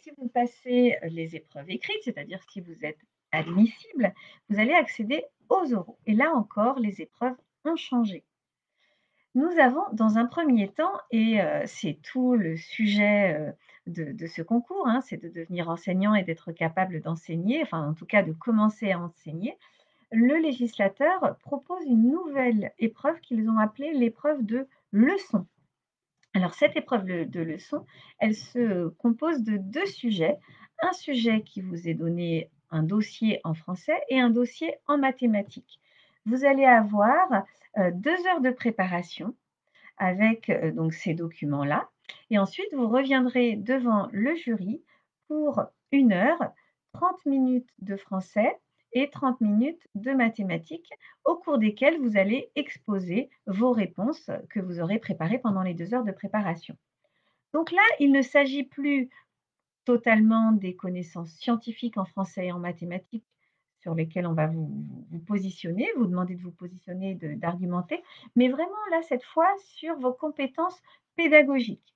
si vous passez les épreuves écrites, c'est-à-dire si vous êtes admissible, vous allez accéder aux oraux et là encore, les épreuves ont changé. Nous avons dans un premier temps et c'est tout le sujet, de ce concours, hein, c'est de devenir enseignant et d'être capable d'enseigner, enfin en tout cas de commencer à enseigner. Le législateur propose une nouvelle épreuve qu'ils ont appelée l'épreuve de leçon. Alors cette épreuve de leçon, elle se compose de 2 sujets. Un sujet qui vous est donné un dossier en français et un dossier en mathématiques. Vous allez avoir, 2 heures de préparation avec, donc ces documents-là et ensuite vous reviendrez devant le jury pour 1 heure, 30 minutes de français et 30 minutes de mathématiques, au cours desquelles vous allez exposer vos réponses que vous aurez préparées pendant les 2 heures de préparation. Donc là, il ne s'agit plus totalement des connaissances scientifiques en français et en mathématiques sur lesquelles on va vous positionner, vous demander de vous positionner, d'argumenter, mais vraiment là, cette fois, sur vos compétences pédagogiques.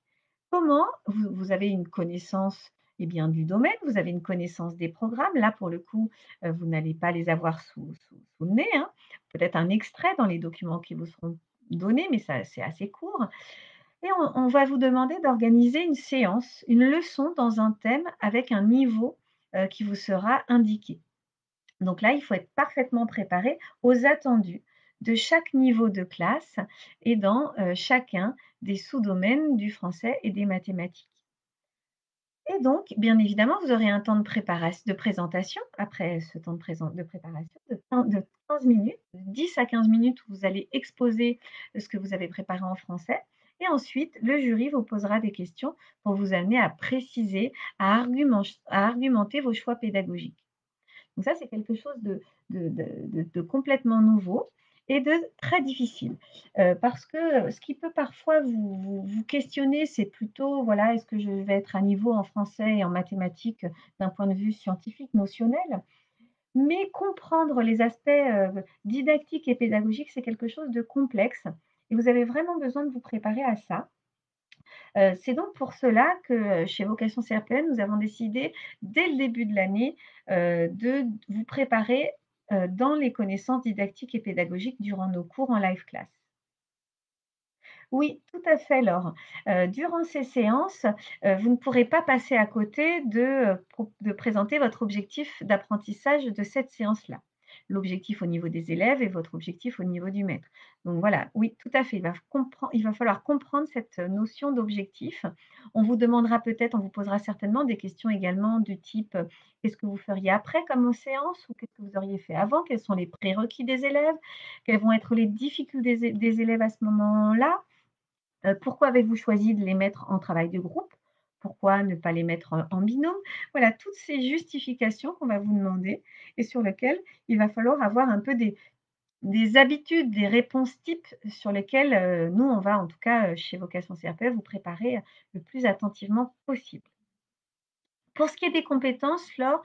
Comment vous avez une connaissance, eh bien, du domaine, vous avez une connaissance des programmes. Là, pour le coup, vous n'allez pas les avoir sous le nez, hein. Peut-être un extrait dans les documents qui vous seront donnés, mais ça, c'est assez court. Et on va vous demander d'organiser une séance, une leçon dans un thème avec un niveau, qui vous sera indiqué. Donc là, il faut être parfaitement préparé aux attendus de chaque niveau de classe et dans, chacun des sous-domaines du français et des mathématiques. Et donc, bien évidemment, vous aurez un temps de présentation après ce temps de préparation de 15 minutes, de 10 à 15 minutes où vous allez exposer ce que vous avez préparé en français et ensuite le jury vous posera des questions pour vous amener à préciser, à argumenter vos choix pédagogiques. Donc ça, c'est quelque chose de complètement nouveau et de très difficile. Parce que ce qui peut parfois vous questionner, c'est plutôt, voilà, est-ce que je vais être à niveau en français et en mathématiques d'un point de vue scientifique, notionnel? Mais comprendre les aspects, didactiques et pédagogiques, c'est quelque chose de complexe et vous avez vraiment besoin de vous préparer à ça. C'est donc pour cela que, chez Vocation CRPN, nous avons décidé, dès le début de l'année, de vous préparer, dans les connaissances didactiques et pédagogiques durant nos cours en live class. Oui, tout à fait, Laure. Durant ces séances, vous ne pourrez pas passer à côté de présenter votre objectif d'apprentissage de cette séance-là. L'objectif au niveau des élèves et votre objectif au niveau du maître. Donc voilà, oui, tout à fait, il va falloir comprendre cette notion d'objectif. On vous posera certainement des questions également du type, qu'est-ce que vous feriez après comme séance? Ou qu'est-ce que vous auriez fait avant? Quels sont les prérequis des élèves? Quelles vont être les difficultés des élèves à ce moment-là? Pourquoi avez-vous choisi de les mettre en travail de groupe? Pourquoi ne pas les mettre, en binôme? Voilà, toutes ces justifications qu'on va vous demander et sur lesquelles il va falloir avoir un peu des habitudes, des réponses types sur lesquelles, nous, on va en tout cas, chez Vocation CRPE, vous préparer, le plus attentivement possible. Pour ce qui est des compétences, Laure,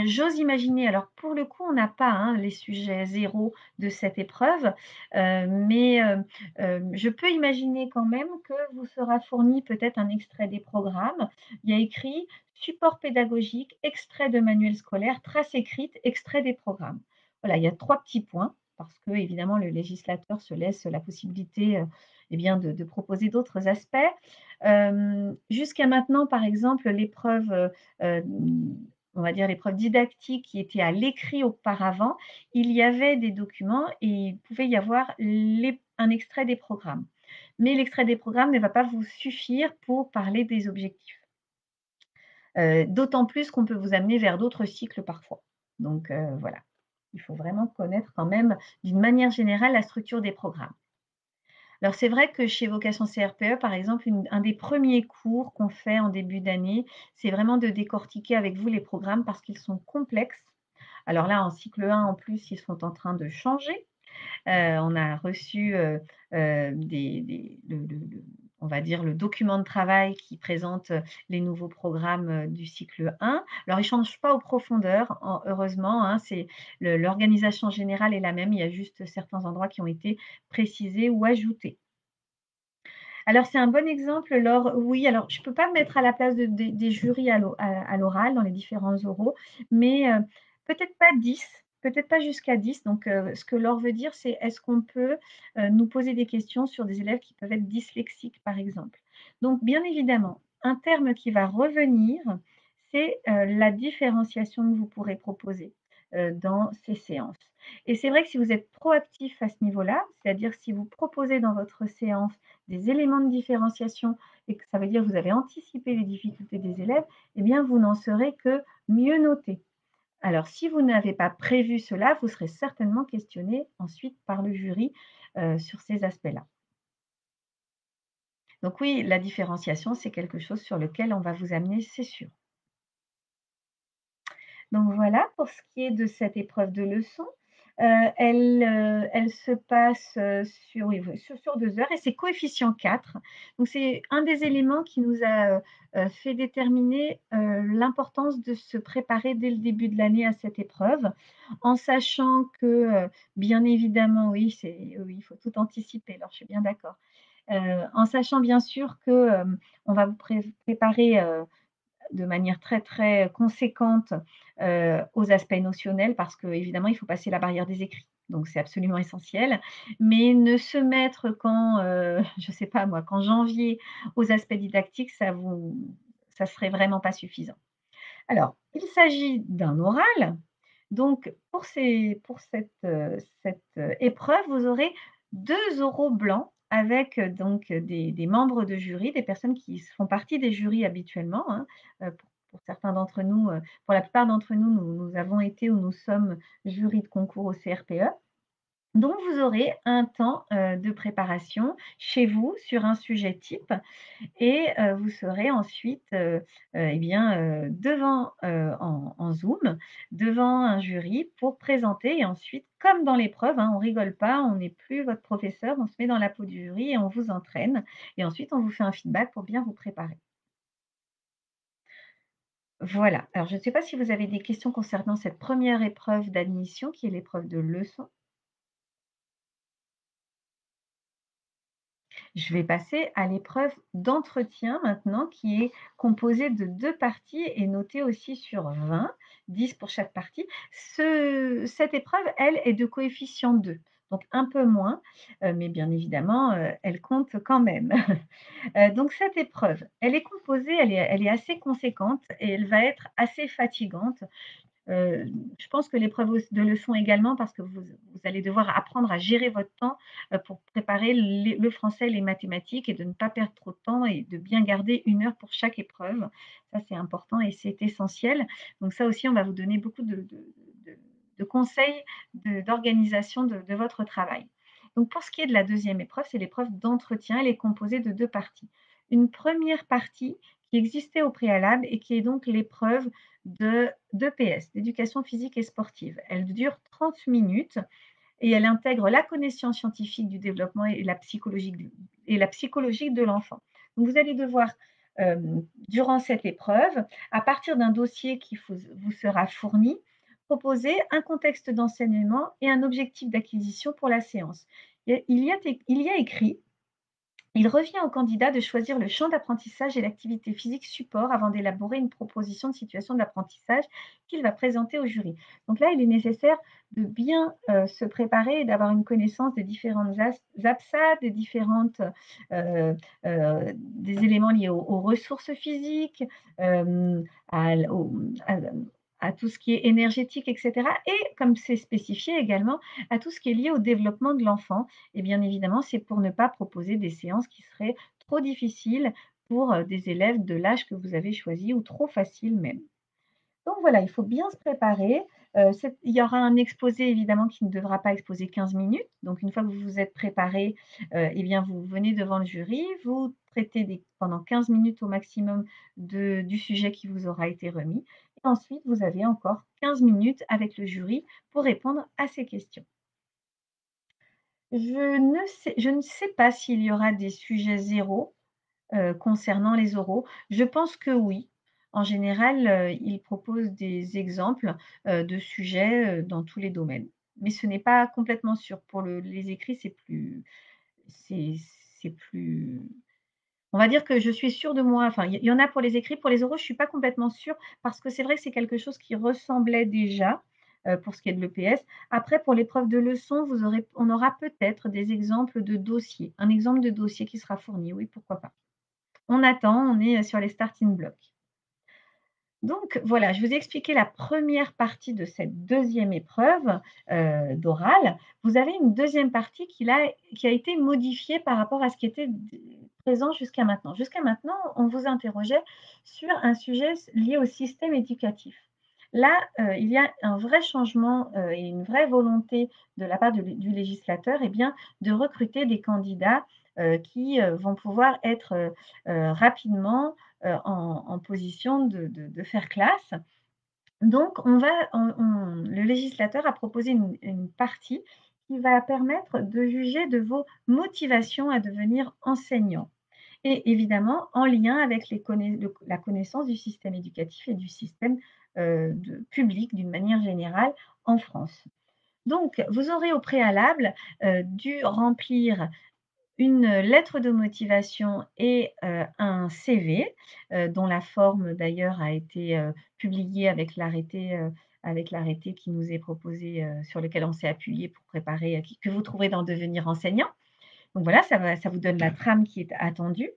j'ose imaginer, alors pour le coup, on n'a pas, hein, les sujets zéro de cette épreuve, je peux imaginer quand même que vous sera fourni peut-être un extrait des programmes. Il y a écrit: «Support pédagogique, extrait de manuel scolaire, trace écrite, extrait des programmes». Voilà, il y a 3 petits points parce que évidemment le législateur se laisse la possibilité, eh bien de proposer d'autres aspects. Jusqu'à maintenant, par exemple, on va dire l'épreuve didactique qui était à l'écrit auparavant, il y avait des documents et il pouvait y avoir un extrait des programmes. Mais l'extrait des programmes ne va pas vous suffire pour parler des objectifs. D'autant plus qu'on peut vous amener vers d'autres cycles parfois. Donc voilà, il faut vraiment connaître quand même d'une manière générale la structure des programmes. Alors c'est vrai que chez Vocation CRPE, par exemple, un des premiers cours qu'on fait en début d'année, c'est vraiment de décortiquer avec vous les programmes parce qu'ils sont complexes. Alors là, en cycle 1, en plus, ils sont en train de changer. On a reçu, le on va dire le document de travail qui présente, les nouveaux programmes, du cycle 1. Alors ils ne changent pas aux profondeurs, heureusement, hein, c'est l'organisation générale est la même, il y a juste certains endroits qui ont été précisés ou ajoutés. Alors c'est un bon exemple, Laure. Oui, alors je ne peux pas me mettre à la place des jurys à l'oral dans les différents oraux, mais peut-être pas 10, peut-être pas jusqu'à 10. Donc ce que Laure veut dire, c'est est-ce qu'on peut, nous poser des questions sur des élèves qui peuvent être dyslexiques, par exemple? Donc bien évidemment, un terme qui va revenir, c'est, la différenciation que vous pourrez proposer, dans ces séances. Et c'est vrai que si vous êtes proactif à ce niveau-là, c'est-à-dire si vous proposez dans votre séance des éléments de différenciation et que ça veut dire que vous avez anticipé les difficultés des élèves, eh bien, vous n'en serez que mieux noté. Alors, si vous n'avez pas prévu cela, vous serez certainement questionné ensuite par le jury sur ces aspects-là. Donc oui, la différenciation, c'est quelque chose sur lequel on va vous amener, c'est sûr. Donc voilà pour ce qui est de cette épreuve de leçon. Elle se passe, sur oui, oui, sur 2 heures et c'est coefficient 4. Donc c'est un des éléments qui nous a, fait déterminer, l'importance de se préparer dès le début de l'année à cette épreuve, en sachant que, bien évidemment, oui, il faut tout anticiper, alors je suis bien d'accord. En sachant bien sûr que, on va vous préparer, de manière très, très conséquente, aux aspects notionnels parce qu'évidemment, il faut passer la barrière des écrits. Donc c'est absolument essentiel. Mais ne se mettre qu'en, je sais pas moi, qu'en janvier aux aspects didactiques, ça serait vraiment pas suffisant. Alors, il s'agit d'un oral, donc pour cette épreuve, vous aurez 2 oraux blancs avec, donc des membres de jury, des personnes qui font partie des jurys habituellement, hein. Pour certains d'entre nous, pour la plupart d'entre nous, nous avons été ou nous sommes jurys de concours au CRPE. Donc vous aurez un temps, de préparation chez vous sur un sujet type et vous serez ensuite, et bien, devant, en Zoom, devant un jury pour présenter et ensuite, comme dans l'épreuve, hein, on rigole pas, on n'est plus votre professeur, on se met dans la peau du jury et on vous entraîne et ensuite on vous fait un feedback pour bien vous préparer. Voilà, alors je ne sais pas si vous avez des questions concernant cette première épreuve d'admission qui est l'épreuve de leçon? Je vais passer à l'épreuve d'entretien maintenant qui est composée de 2 parties et notée aussi sur 20, 10 pour chaque partie. Cette épreuve, elle, est de coefficient 2, donc un peu moins, mais bien évidemment, elle compte quand même. Donc cette épreuve, elle est composée, elle est assez conséquente et elle va être assez fatigante. Je pense que l'épreuve de leçon également parce que vous allez devoir apprendre à gérer votre temps, pour préparer le français, les mathématiques et de ne pas perdre trop de temps et de bien garder 1 heure pour chaque épreuve. Ça, c'est important et c'est essentiel. Donc ça aussi, on va vous donner beaucoup de de conseils d'organisation de votre travail. Donc pour ce qui est de la deuxième épreuve, c'est l'épreuve d'entretien. Elle est composée de 2 parties. Une première partie qui existait au préalable et qui est donc l'épreuve d'EPS, d'éducation physique et sportive. Elle dure 30 minutes et elle intègre la connaissance scientifique du développement et la psychologie de l'enfant. Donc vous allez devoir, durant cette épreuve, à partir d'un dossier qui vous sera fourni, proposer un contexte d'enseignement et un objectif d'acquisition pour la séance. Il y a écrit: il revient au candidat de choisir le champ d'apprentissage et l'activité physique support avant d'élaborer une proposition de situation d'apprentissage qu'il va présenter au jury. Donc là, il est nécessaire de bien se préparer et d'avoir une connaissance des différentes APSA, des éléments liés aux ressources physiques, à, à tout ce qui est énergétique, etc. Et comme c'est spécifié également, à tout ce qui est lié au développement de l'enfant et bien évidemment, c'est pour ne pas proposer des séances qui seraient trop difficiles pour, des élèves de l'âge que vous avez choisi ou trop faciles même. Donc voilà, il faut bien se préparer. Il y aura un exposé évidemment qui ne devra pas exposer 15 minutes. Donc une fois que vous vous êtes préparé, et bien vous venez devant le jury, vous traitez pendant 15 minutes au maximum du sujet qui vous aura été remis et ensuite vous avez encore 15 minutes avec le jury pour répondre à ces questions. Je ne sais pas s'il y aura des sujets zéro concernant les oraux. Je pense que oui. En général, ils proposent des exemples, de sujets, dans tous les domaines. Mais ce n'est pas complètement sûr. Pour les écrits, c'est c'est plus on va dire que je suis sûre de moi. Enfin, il y en a pour les écrits, pour les oraux, je ne suis pas complètement sûre parce que c'est vrai que c'est quelque chose qui ressemblait déjà, pour ce qui est de l'EPS. Après, pour l'épreuve de leçon, on aura peut-être des exemples de dossiers. Un exemple de dossier qui sera fourni, oui, pourquoi pas. On attend, on est, sur les starting blocks. Donc voilà, je vous ai expliqué la première partie de cette deuxième épreuve, d'oral. Vous avez une deuxième partie qui a été modifiée par rapport à ce qui était présent jusqu'à maintenant. Jusqu'à maintenant, on vous interrogeait sur un sujet lié au système éducatif. Là, il y a un vrai changement, et une vraie volonté de la part du législateur, eh bien, de recruter des candidats, qui, vont pouvoir être, rapidement, en position de faire classe Donc le législateur a proposé une partie qui va permettre de juger de vos motivations à devenir enseignant et évidemment en lien avec la connaissance du système éducatif et du système, public d'une manière générale en France. Donc vous aurez au préalable, dû remplir une lettre de motivation et un CV, dont la forme d'ailleurs a été, publiée avec l'arrêté qui nous est proposé, sur lequel on s'est appuyé pour préparer, qui que vous trouverez dans Devenir enseignant. Donc voilà, ça vous donne la trame qui est attendue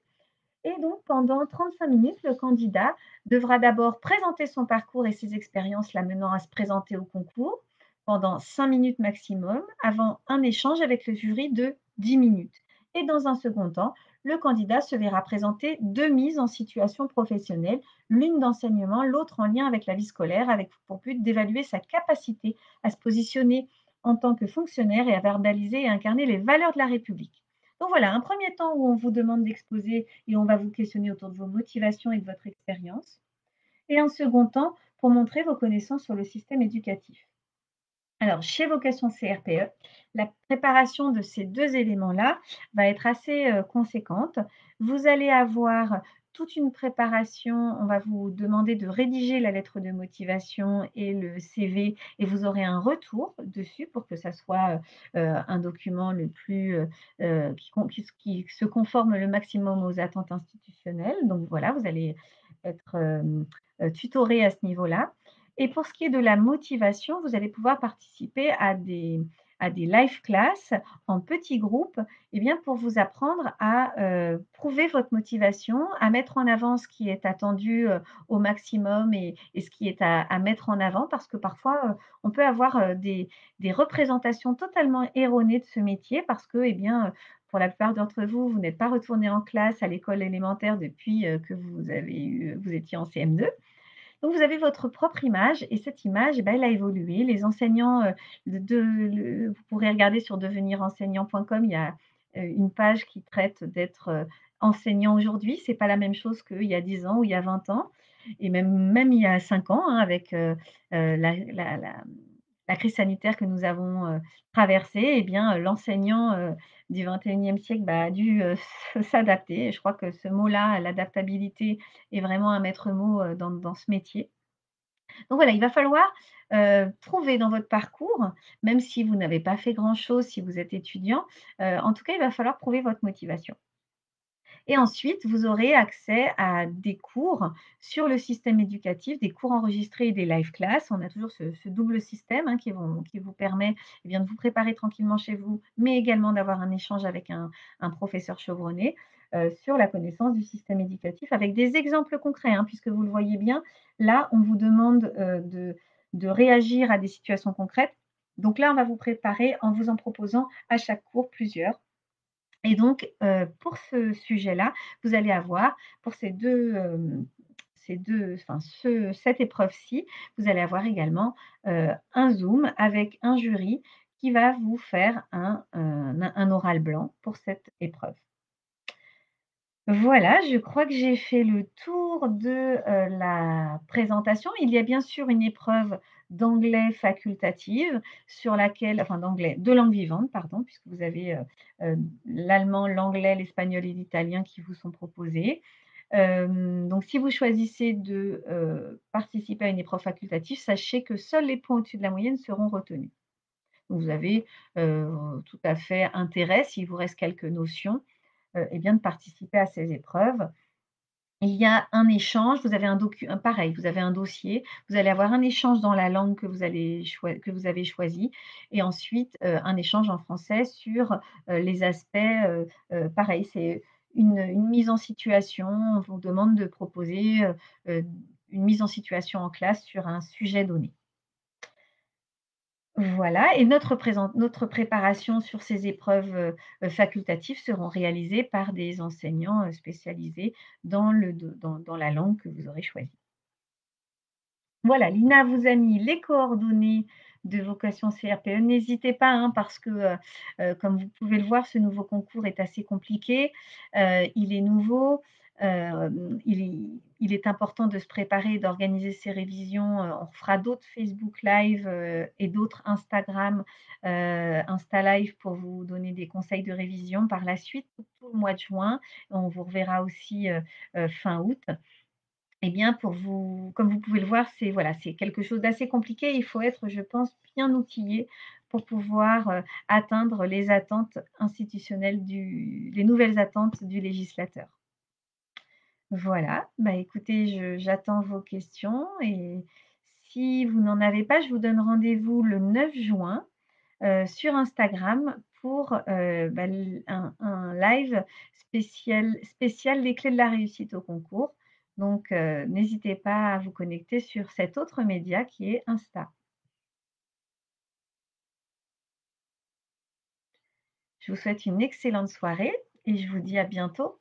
et donc pendant 35 minutes, le candidat devra d'abord présenter son parcours et ses expériences l'amenant à se présenter au concours pendant 5 minutes maximum, avant un échange avec le jury de 10 minutes. Et dans un second temps, le candidat se verra présenter 2 mises en situation professionnelle, l'une d'enseignement, l'autre en lien avec la vie scolaire, avec pour but d'évaluer sa capacité à se positionner en tant que fonctionnaire et à verbaliser et incarner les valeurs de la République. Donc voilà, un premier temps où on vous demande d'exposer et on va vous questionner autour de vos motivations et de votre expérience. Et un second temps pour montrer vos connaissances sur le système éducatif. Alors, chez Vocation CRPE, la préparation de ces 2 éléments-là va être assez, conséquente. Vous allez avoir toute une préparation, on va vous demander de rédiger la lettre de motivation et le CV et vous aurez un retour dessus pour que ça soit, un document le plus, qui se conforme le maximum aux attentes institutionnelles. Donc voilà, vous allez être, tutoré à ce niveau-là. Et pour ce qui est de la motivation, vous allez pouvoir participer à des live class en petits groupes, eh bien, pour vous apprendre à, prouver votre motivation, à mettre en avant ce qui est attendu, au maximum et ce qui est à mettre en avant. Parce que parfois, on peut avoir, des représentations totalement erronées de ce métier parce que, eh bien, pour la plupart d'entre vous, vous n'êtes pas retourné en classe à l'école élémentaire depuis, que vous étiez en CM2. Donc vous avez votre propre image et cette image, eh ben, elle a évolué. Les enseignants, vous pourrez regarder sur devenirenseignant.com, il y a, une page qui traite d'être, enseignant aujourd'hui. C'est pas la même chose qu'il y a 10 ans ou il y a 20 ans et même il y a 5 ans, hein, avec, la crise sanitaire que nous avons, traversée et bien, l'enseignant, du 21e siècle, bah, a dû, s'adapter et je crois que ce mot-là, l'adaptabilité est vraiment un maître mot, dans ce métier. Donc voilà, il va falloir, trouver dans votre parcours, même si vous n'avez pas fait grand-chose, si vous êtes étudiant, en tout cas, il va falloir prouver votre motivation. Et ensuite, vous aurez accès à des cours sur le système éducatif, des cours enregistrés et des live class. On a toujours ce double système, hein, qui vous permet, eh bien, de vous préparer tranquillement chez vous, mais également d'avoir un échange avec un professeur chevronné, sur la connaissance du système éducatif avec des exemples concrets, hein, puisque vous le voyez bien, là, on vous demande, de réagir à des situations concrètes. Donc là, on va vous préparer en vous en proposant à chaque cours plusieurs. Et donc, pour ce sujet-là, vous allez avoir pour ces 2, enfin cette épreuve-ci, vous allez avoir également, un Zoom avec un jury qui va vous faire un oral blanc pour cette épreuve. Voilà, je crois que j'ai fait le tour de, la présentation. Il y a bien sûr une épreuve d'anglais facultative sur laquelle enfin d'anglais, de langue vivante pardon, puisque vous avez, l'allemand, l'anglais, l'espagnol et l'italien qui vous sont proposés. Donc si vous choisissez de, participer à une épreuve facultative, sachez que seuls les points au-dessus de la moyenne seront retenus. Donc vous avez, tout à fait intérêt, s'il vous reste quelques notions, et bien de participer à ces épreuves. Il y a un échange, vous avez pareil, vous avez un dossier, vous allez avoir un échange dans la langue que vous avez choisie et ensuite, un échange en français sur, les aspects, pareil, c'est une mise en situation. On vous demande de proposer, une mise en situation en classe sur un sujet donné. Voilà et notre préparation sur ces épreuves, facultatives seront réalisées par des enseignants, spécialisés dans la langue que vous aurez choisie. Voilà, l'INA vous a mis les coordonnées de Vocation CRPE. N'hésitez pas, hein, parce que, comme vous pouvez le voir, ce nouveau concours est assez compliqué, il est nouveau, Il est important de se préparer, d'organiser ses révisions, on fera d'autres Facebook Live, et d'autres Instagram, Insta Live pour vous donner des conseils de révision par la suite, tout le mois de juin. On vous reverra aussi, fin août. Eh bien, pour vous comme vous pouvez le voir, c'est voilà, c'est quelque chose d'assez compliqué. Il faut être, je pense, bien outillé pour pouvoir, atteindre les attentes institutionnelles du les nouvelles attentes du législateur. Voilà, bah, écoutez, je j'attends vos questions et si vous n'en avez pas, je vous donne rendez-vous le 9 juin, sur Instagram pour, bah, l un live spécial «Les clés de la réussite au concours». Donc, n'hésitez pas à vous connecter sur cet autre média qui est Insta. Je vous souhaite une excellente soirée et je vous dis à bientôt.